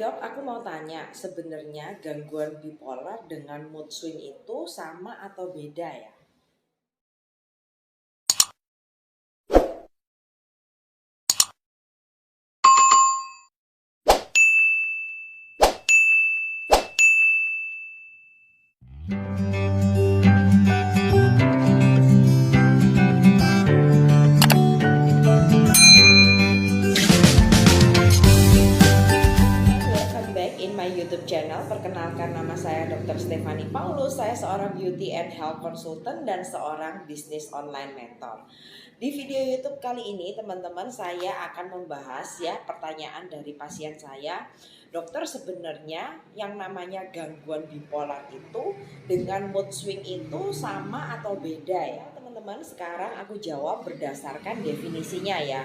Dok, aku mau tanya, sebenarnya gangguan bipolar dengan mood swing itu sama atau beda ya? Welcome back in my YouTube channel. Perkenalkan, nama saya Dr. Stefani Paulus. Saya seorang beauty and health consultant dan seorang bisnis online mentor. Di video YouTube kali ini, teman-teman, saya akan membahas pertanyaan dari pasien saya. Dokter, sebenarnya yang namanya gangguan bipolar itu dengan mood swing itu sama atau beda ya? Teman-teman, sekarang aku jawab berdasarkan definisinya ya.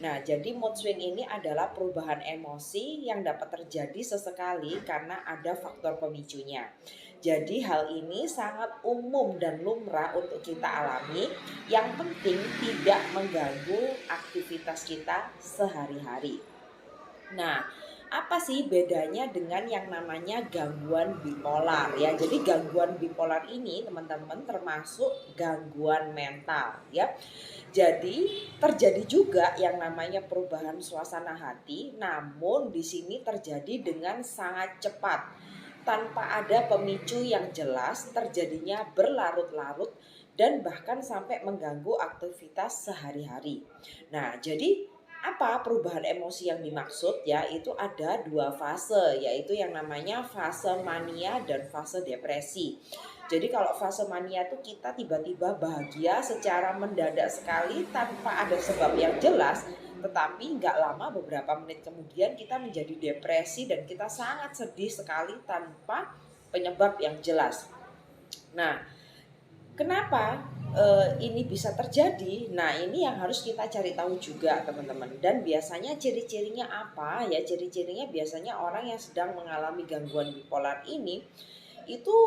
Nah, jadi mood swing ini adalah perubahan emosi yang dapat terjadi sesekali karena ada faktor pemicunya. Jadi hal ini sangat umum dan lumrah untuk kita alami. Yang penting tidak mengganggu aktivitas kita sehari-hari. Nah, apa sih bedanya dengan yang namanya gangguan bipolar ya? Jadi gangguan bipolar ini teman-teman termasuk gangguan mental ya. Jadi terjadi juga yang namanya perubahan suasana hati, namun di sini terjadi dengan sangat cepat tanpa ada pemicu yang jelas, terjadinya berlarut-larut dan bahkan sampai mengganggu aktivitas sehari-hari. Nah, jadi apa perubahan emosi yang dimaksud ya? Itu ada dua fase, yaitu yang namanya fase mania dan fase depresi. Jadi kalau fase mania itu kita tiba-tiba bahagia secara mendadak sekali tanpa ada sebab yang jelas, tetapi nggak lama beberapa menit kemudian kita menjadi depresi dan kita sangat sedih sekali tanpa penyebab yang jelas. Nah, kenapa ini bisa terjadi? Nah, ini yang harus kita cari tahu juga, teman-teman. Dan biasanya ciri-cirinya apa ya? Ciri-cirinya biasanya orang yang sedang mengalami gangguan bipolar ini itu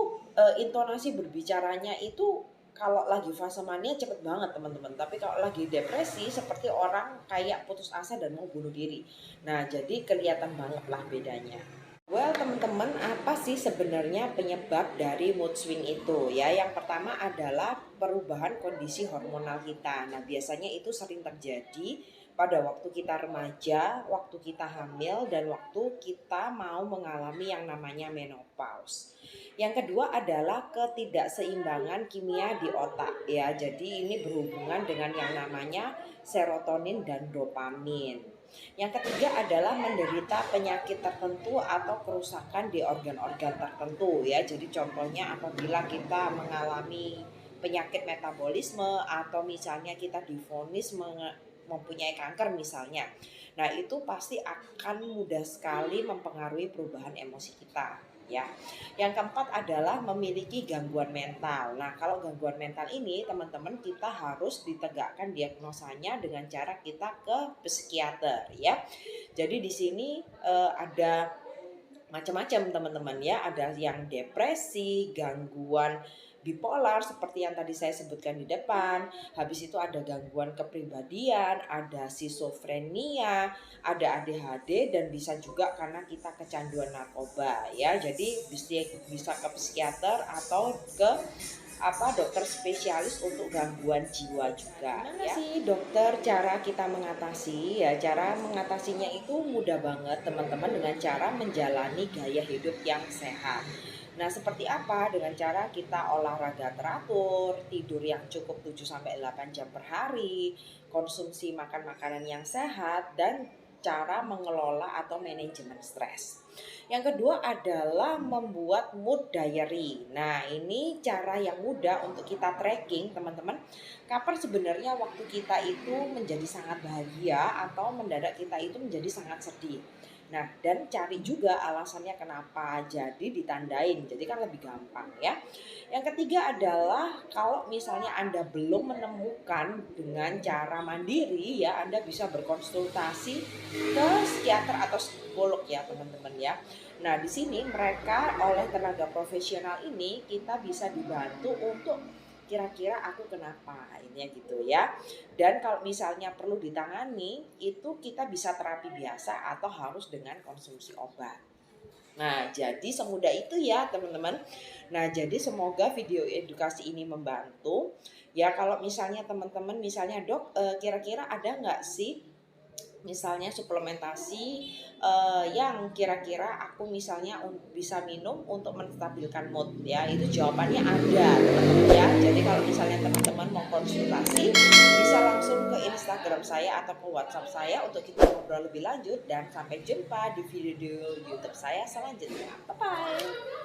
intonasi berbicaranya itu kalau lagi fase mania cepet banget, teman-teman. Tapi kalau lagi depresi seperti orang kayak putus asa dan mau bunuh diri. Nah, jadi kelihatan banget lah bedanya. Well, teman-teman, apa sih sebenarnya penyebab dari mood swing itu ya? Yang pertama adalah perubahan kondisi hormonal kita. Nah, biasanya itu sering terjadi pada waktu kita remaja, waktu kita hamil, dan waktu kita mau mengalami yang namanya menopause. Yang kedua adalah ketidakseimbangan kimia di otak ya. Jadi ini berhubungan dengan yang namanya serotonin dan dopamin. Yang ketiga adalah menderita penyakit tertentu atau kerusakan di organ-organ tertentu ya. Jadi contohnya apabila kita mengalami penyakit metabolisme atau misalnya kita divonis mempunyai kanker misalnya. Nah, itu pasti akan mudah sekali mempengaruhi perubahan emosi kita ya. Yang keempat adalah memiliki gangguan mental. Nah, kalau gangguan mental ini teman-teman kita harus ditegakkan diagnosanya dengan cara kita ke psikiater ya. Jadi di sini ada macam-macam teman-teman ya, ada yang depresi, gangguan bipolar seperti yang tadi saya sebutkan di depan. Habis itu ada gangguan kepribadian, ada schizophrenia, ada ADHD, dan bisa juga karena kita kecanduan narkoba ya. Jadi bisa ke psikiater atau ke dokter spesialis untuk gangguan jiwa juga. Gimana ya sih dokter cara kita mengatasi ya? Cara mengatasinya itu mudah banget teman-teman, dengan cara menjalani gaya hidup yang sehat. Nah, seperti apa? Dengan cara kita olahraga teratur, tidur yang cukup 7-8 jam per hari, konsumsi makan makanan yang sehat, dan cara mengelola atau manajemen stres. Yang kedua adalah membuat mood diary. Nah, ini cara yang mudah untuk kita tracking, teman-teman. Kapan sebenarnya waktu kita itu menjadi sangat bahagia atau mendadak kita itu menjadi sangat sedih. Nah, dan cari juga alasannya kenapa. Jadi ditandain. Jadi kan lebih gampang ya. Yang ketiga adalah kalau misalnya Anda belum menemukan dengan cara mandiri ya, Anda bisa berkonsultasi ke psikiater atau psikolog ya, teman-teman ya. Nah, di sini mereka oleh tenaga profesional ini kita bisa dibantu untuk kira-kira aku kenapa, ini gitu ya. Dan kalau misalnya perlu ditangani, itu kita bisa terapi biasa atau harus dengan konsumsi obat. Nah, jadi semudah itu ya teman-teman. Nah, jadi semoga video edukasi ini membantu. Ya, kalau misalnya teman-teman misalnya dok, kira-kira ada nggak sih misalnya suplementasi yang kira-kira aku misalnya bisa minum untuk menstabilkan mood ya, itu jawabannya ada teman-teman ya. Jadi kalau misalnya teman-teman mau konsultasi bisa langsung ke Instagram saya atau ke WhatsApp saya untuk kita ngobrol lebih lanjut, dan sampai jumpa di video YouTube saya selanjutnya. Bye bye.